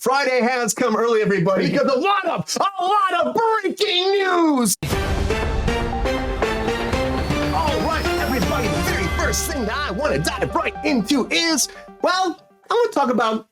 Friday has come early, everybody, because a lot of breaking news. All right, everybody, the very first thing that I want to dive right into is, well, I want to talk about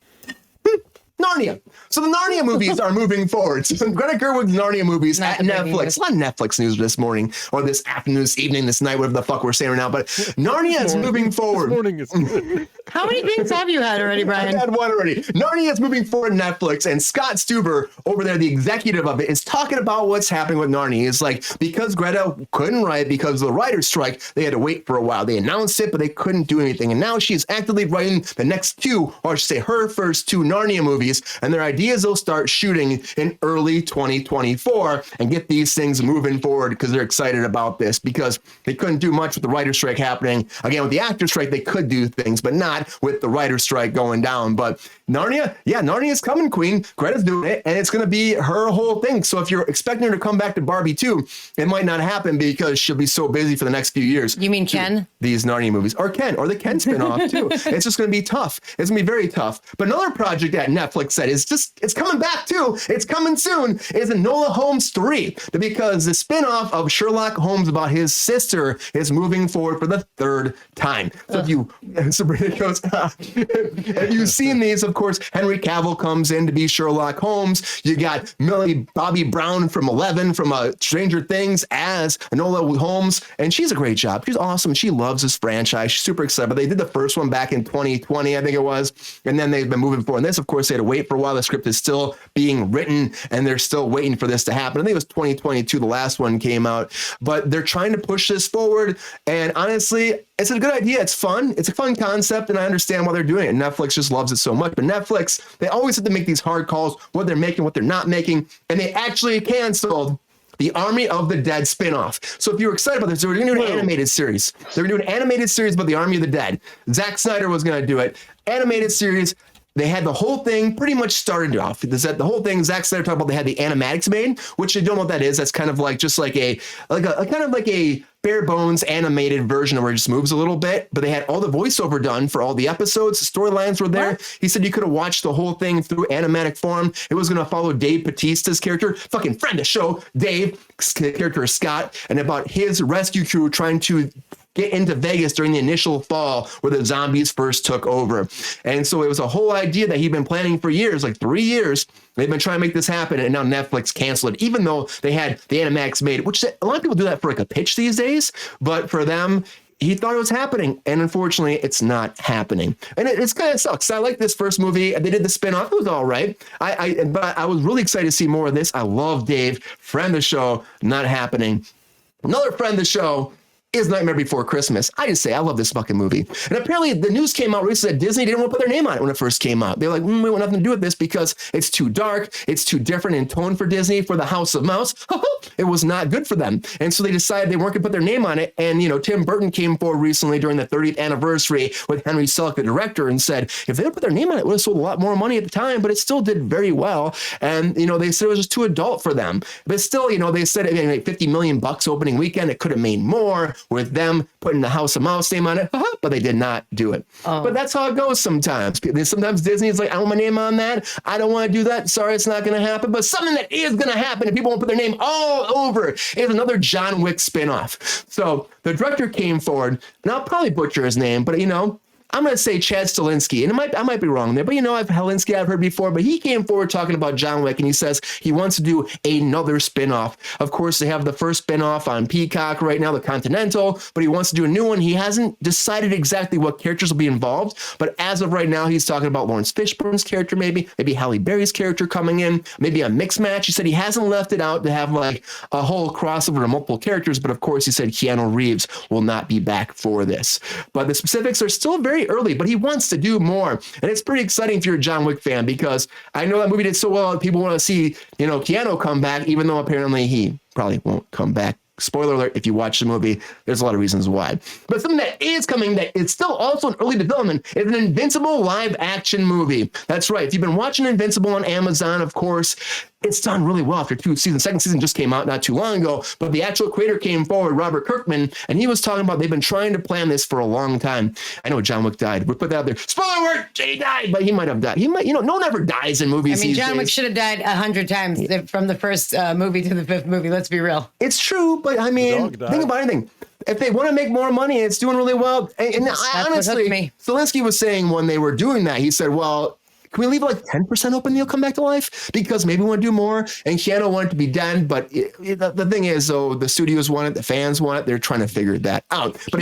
Narnia. So the Narnia movies are moving forward. So Greta Gerwig's Narnia movies at Netflix. A lot of Netflix news this morning, or this afternoon, this evening, this night, whatever the fuck we're saying right now. But Narnia is moving forward. This morning is good. How many things have you had already, Brian? I've had one already. Narnia is moving forward on Netflix, and Scott Stuber, over there, the executive of it, is talking about what's happening with Narnia. It's like, because Greta couldn't write because of the writer's strike, they had to wait for a while. They announced it, but they couldn't do anything. And now she's actively writing the next two, or I should say her first two Narnia movies, and their idea is they'll start shooting in early 2024 and get these things moving forward because they're excited about this, because they couldn't do much with the writer's strike happening. Again, with the actor's strike, they could do things, but not with the writer's strike going down. But Narnia, yeah, Narnia is coming, Queen. Greta's doing it, and it's going to be her whole thing. So if you're expecting her to come back to Barbie 2, it might not happen because she'll be so busy for the next few years. You mean Ken? These Narnia movies, or the Ken spinoff too. It's just going to be tough. It's going to be very tough. But another project that Netflix said is just, it's coming back too. It's coming soon. Is Enola Holmes 3, because the spinoff of Sherlock Holmes about his sister is moving forward for the third time. So if you, Sabrina goes, if you've seen these, of course, Henry Cavill comes in to be Sherlock Holmes. You got Millie Bobby Brown from 11 from Stranger Things as Enola Holmes, and she's a great job. She's awesome. She loves this franchise. She's super excited. But they did the first one back in 2020, I think it was, and then they've been moving forward. And this, of course, they had to wait for a while. The script is still being written, and they're still waiting for this to happen. I think it was 2022 the last one came out, but they're trying to push this forward. And honestly, it's a good idea. It's fun. It's a fun concept, and I understand why they're doing it. Netflix just loves it so much. But Netflix, they always have to make these hard calls, what they're making, what they're not making, and they actually canceled the Army of the Dead spinoff. So if you were excited about this, they were going to do an animated series. They were doing an animated series about the Army of the Dead. Zack Snyder was going to do it. Animated series. They had the whole thing pretty much started off. The whole thing, Zack Snyder talked about, they had the animatics made, which you don't know what that is. That's kind of like just like a kind of like a bare bones animated version where it just moves a little bit, but they had all the voiceover done for all the episodes. The storylines were there. What? He said you could have watched the whole thing through animatic form. It was going to follow Dave Bautista's character, fucking friend of the show, Dave's character is Scott, and about his rescue crew trying to get into Vegas during the initial fall where the zombies first took over. And so it was a whole idea that he'd been planning for years, like 3 years. They've been trying to make this happen, and now Netflix canceled it, even though they had the animatics made, which a lot of people do that for like a pitch these days. But for them, he thought it was happening, and unfortunately, it's not happening. And it's kind of sucks. I like this first movie. They did the spinoff. It was all right. But I was really excited to see more of this. I love Dave, friend of the show, not happening. Another friend of the show is Nightmare Before Christmas. I just say, I love this fucking movie. And apparently the news came out recently that Disney didn't want to put their name on it when it first came out. They're like, we want nothing to do with this because it's too dark. It's too different in tone for Disney, for the House of Mouse. It was not good for them. And so they decided they weren't going to put their name on it. And, Tim Burton came forward recently during the 30th anniversary with Henry Selick, the director, and said, if they would put their name on it, it would have sold a lot more money at the time, but it still did very well. And, they said it was just too adult for them. But still, they said it made $50 million opening weekend. It could have made more with them putting the House of Mouse name on it, but they did not do it. But that's how it goes sometimes. Sometimes Disney is like, I want my name on that. I don't want to do that. Sorry, it's not going to happen. But something that is going to happen, and people won't put their name all over, is another John Wick spinoff. So the director came forward, and I'll probably butcher his name, but I'm going to say Chad Stahelski, and I might be wrong there, but Helinski I've heard before, but he came forward talking about John Wick, and he says he wants to do another spinoff. Of course, they have the first spinoff on Peacock right now, the Continental, but he wants to do a new one. He hasn't decided exactly what characters will be involved, but as of right now, he's talking about Lawrence Fishburne's character, maybe Halle Berry's character coming in, maybe a mixed match. He said he hasn't left it out to have like a whole crossover of multiple characters, but of course, he said Keanu Reeves will not be back for this. But the specifics are still very early, but he wants to do more. And it's pretty exciting if you're a John Wick fan, because I know that movie did so well that people want to see, Keanu come back, even though apparently he probably won't come back. Spoiler alert, if you watch the movie, there's a lot of reasons why. But something that is coming that is still also in early development is an Invincible live action movie. That's right. If you've been watching Invincible on Amazon, of course, it's done really well after 2 seasons. Second season just came out not too long ago, but the actual creator came forward, Robert Kirkman, and he was talking about they've been trying to plan this for a long time. I know John Wick died. We put that out there. Spoiler alert, he died, but he might have died. He might, no one ever dies in movies. I mean, John Wick should have died 100 times from the first movie to the 5th movie. Let's be real. It's true, but I mean, think about anything. If they want to make more money and it's doing really well, and honestly, Zelensky was saying when they were doing that, he said, well, can we leave like 10% open and he'll come back to life? Because maybe we want to do more. And Keanu wanted to be dead. But the thing is, though, the studios want it, the fans want it. They're trying to figure that out. But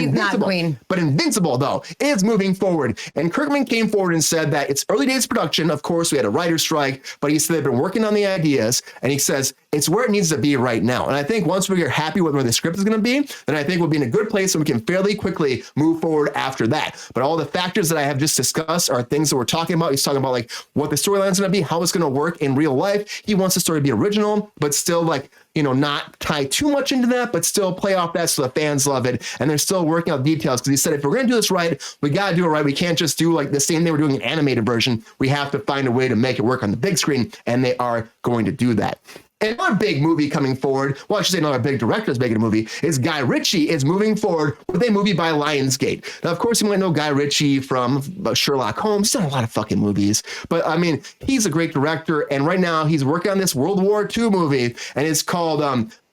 Invincible, though, is moving forward. And Kirkman came forward and said that it's early days production. Of course, we had a writer's strike, but he said they've been working on the ideas. And he says it's where it needs to be right now. And I think once we get happy with where the script is going to be, then I think we'll be in a good place and we can fairly quickly move forward after that. But all the factors that I have just discussed are things that we're talking about. He's talking about like what the storyline is going to be, how it's going to work in real life. He wants the story to be original, but still like, not tie too much into that, but still play off that so the fans love it. And they're still working out details because he said, if we're going to do this right, we got to do it right. We can't just do like the same thing we're doing an animated version. We have to find a way to make it work on the big screen. And they are going to do that. And another big movie coming forward, well, I should say another big director is making a movie, is Guy Ritchie is moving forward with a movie by Lionsgate. Now, of course, you might know Guy Ritchie from Sherlock Holmes. He's done a lot of fucking movies. But, I mean, he's a great director. And right now, he's working on this World War II movie. And it's called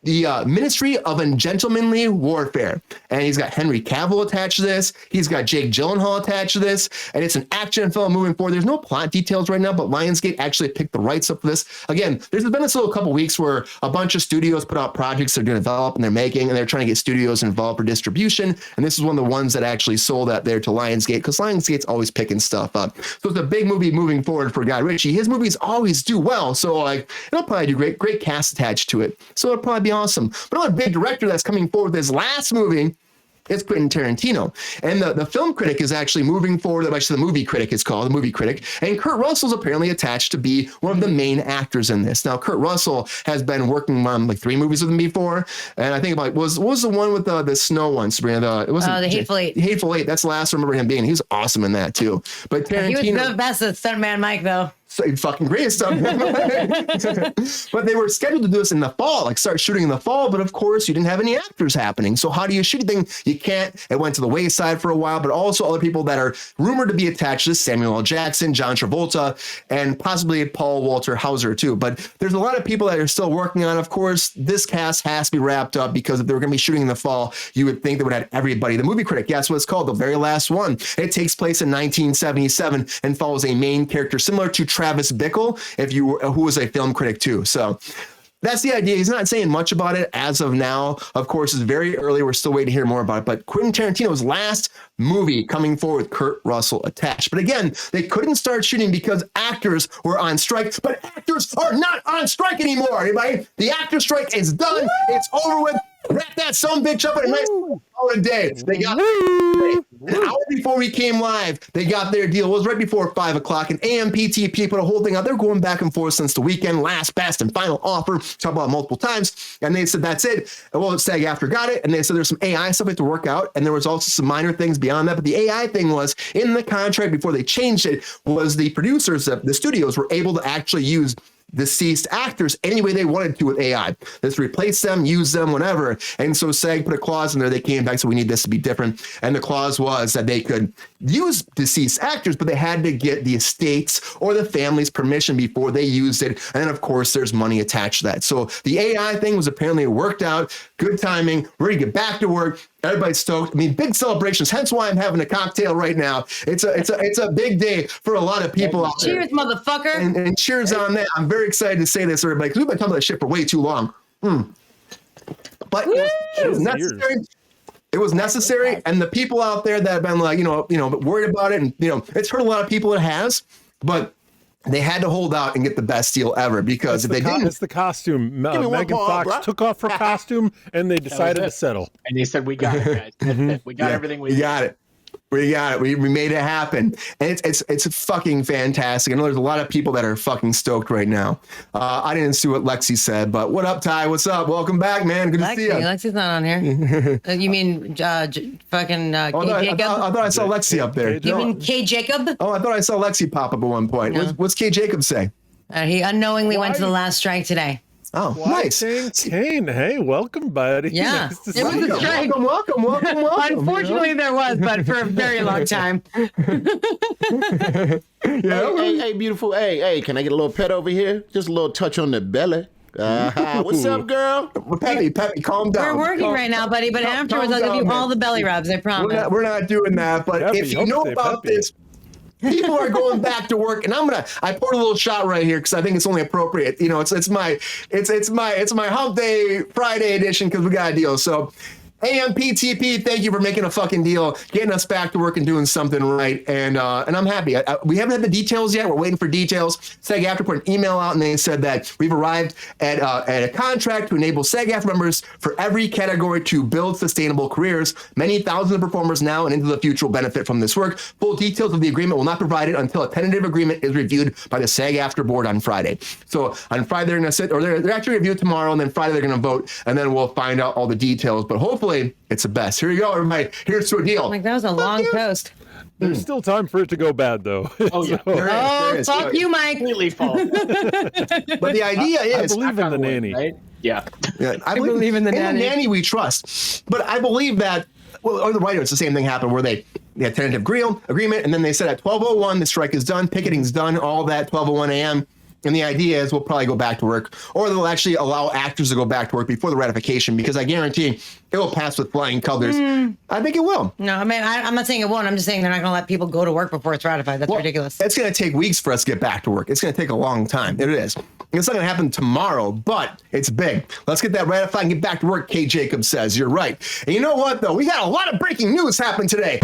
the Ministry of Ungentlemanly Warfare. And he's got Henry Cavill attached to this. He's got Jake Gyllenhaal attached to this. And it's an action film moving forward. There's no plot details right now, but Lionsgate actually picked the rights up for this. Again, there's been this little couple weeks where a bunch of studios put out projects they're going to develop and they're making, and they're trying to get studios involved for distribution. And this is one of the ones that actually sold out there to Lionsgate, because Lionsgate's always picking stuff up. So it's a big movie moving forward for Guy Ritchie. His movies always do well. So like, it'll probably do great cast attached to it. So it'll probably be awesome. But another big director that's coming forward with his last movie is Quentin Tarantino. And the film critic is actually moving forward. Actually, the movie critic is called, the movie critic. And Kurt Russell's apparently attached to be one of the main actors in this. Now, Kurt Russell has been working on like 3 movies with him before. And I think about, what was the one with the snow one, Sabrina? It wasn't the Hateful Eight. Hateful Eight. That's the last I remember him being. He was awesome in that too. But Tarantino. He was the best at Stuntman Mike, though. So fucking great stuff. But they were scheduled to do this in the fall, like start shooting in the fall. But of course, you didn't have any actors happening. So how do you shoot anything? You can't. It went to the wayside for a while. But also other people that are rumored to be attached to this: Samuel L. Jackson, John Travolta, and possibly Paul Walter Hauser too. But there's a lot of people that are still working on. Of course, this cast has to be wrapped up because if they were going to be shooting in the fall, you would think they would have everybody. The movie critic, guess what it's called? The very last one. It takes place in 1977 and follows a main character similar to Travis Bickle, who was a film critic too. So that's the idea. He's not saying much about it as of now. Of course, it's very early. We're still waiting to hear more about it. But Quentin Tarantino's last movie coming forward with Kurt Russell attached. But again, they couldn't start shooting because actors were on strike. But actors are not on strike anymore, anybody. The actor strike is done. It's over with. Wrap that sumbitch up in a nice day. They got an hour before we came live. They got their deal. It was right before 5 o'clock. And AMPTP put a whole thing out. They're going back and forth since the weekend. Last, best, and final offer. Talked about it multiple times. And they said, that's it. Well, SAG-AFTRA got it. And they said there's some AI stuff we have to work out. And there was also some minor things beyond that. But the AI thing was in the contract before they changed it was the producers, the studios were able to actually use deceased actors any way they wanted to with AI. Let's replace them, use them, whatever. And so SAG put a clause in there. They came back, so we need this to be different. And the clause was that they could use deceased actors, but they had to get the estates or the family's permission before they used it. And then, of course, there's money attached to that. So the AI thing was apparently worked out. Good timing. Ready to get back to work. Everybody's stoked. I mean, big celebrations. Hence why I'm having a cocktail right now. It's a big day for a lot of people out there. Cheers, motherfucker. And cheers on that. I'm very excited to say this, everybody, because we've been talking about this shit for way too long. But it was necessary. It was necessary. And the people out there that have been like, worried about it, and it's hurt a lot of people. It has, but they had to hold out and get the best deal ever, because if they didn't, it's the costume. Megan Fox took off her costume and they decided to settle. And they said, "We got it, guys. We got everything we got it. We got it. We made it happen." And it's fucking fantastic. I know there's a lot of people that are fucking stoked right now. I didn't see what Lexi said, but what up, Ty? What's up? Welcome back, man. Good to see you. Lexi's not on here. You mean fucking K Jacob? I thought I saw Lexi up there. You mean K Jacob? Oh, I thought I saw Lexi pop up at one point. No. What's K Jacob say? He unknowingly went to the last strike today. Oh, nice. Kane, hey, welcome, buddy. Yeah, Nice to it was see a you. strike. Welcome. Unfortunately, there was, but for a very long time. Hey, beautiful. Hey, can I get a little pet over here? Just a little touch on the belly. What's up, girl? Peppy, calm down. We're working right now, buddy, but afterwards I'll give you all the belly rubs, I promise. We're not doing that, but Peppy, if you know about this, people are going back to work, and I poured a little shot right here because I think it's only appropriate. You know, it's my hump day Friday edition because we got a deal. So AMPTP, thank you for making a fucking deal, getting us back to work and doing something right. And I'm happy. We haven't had the details yet. We're waiting for details. SAG-AFTRA put an email out and they said that we've arrived at a contract to enable SAG-AFTRA members for every category to build sustainable careers. Many thousands of performers now and into the future will benefit from this work. Full details of the agreement will not be provided until a tentative agreement is reviewed by the SAG-AFTRA board on Friday. So on Friday they're going to sit, or they're actually reviewed tomorrow, and then Friday they're going to vote, and then we'll find out all the details. But hopefully it's the best. Here you go, everybody. Here's to a deal. Like, that was a long toast. There's still time for it to go bad, though. Oh, yeah. There is. Fuck you, Mike. Completely false. But the idea is, I believe in the nanny. Right? Yeah. I believe in the nanny we trust. But I believe that, or the writers, the same thing happened where they had tentative agreement, and then they said at 12:01 the strike is done, picketing's done, all that 12:01 a.m. And the idea is we'll probably go back to work, or they'll actually allow actors to go back to work before the ratification, because I guarantee it will pass with flying colors. I think it will. No, I mean, I'm not saying it won't. I'm just saying they're not going to let people go to work before it's ratified. That's ridiculous. It's going to take weeks for us to get back to work. It's going to take a long time. It is. It's not going to happen tomorrow, but it's big. Let's get that ratified and get back to work, Kate Jacobs says. You're right. And you know what, though? We got a lot of breaking news happen today.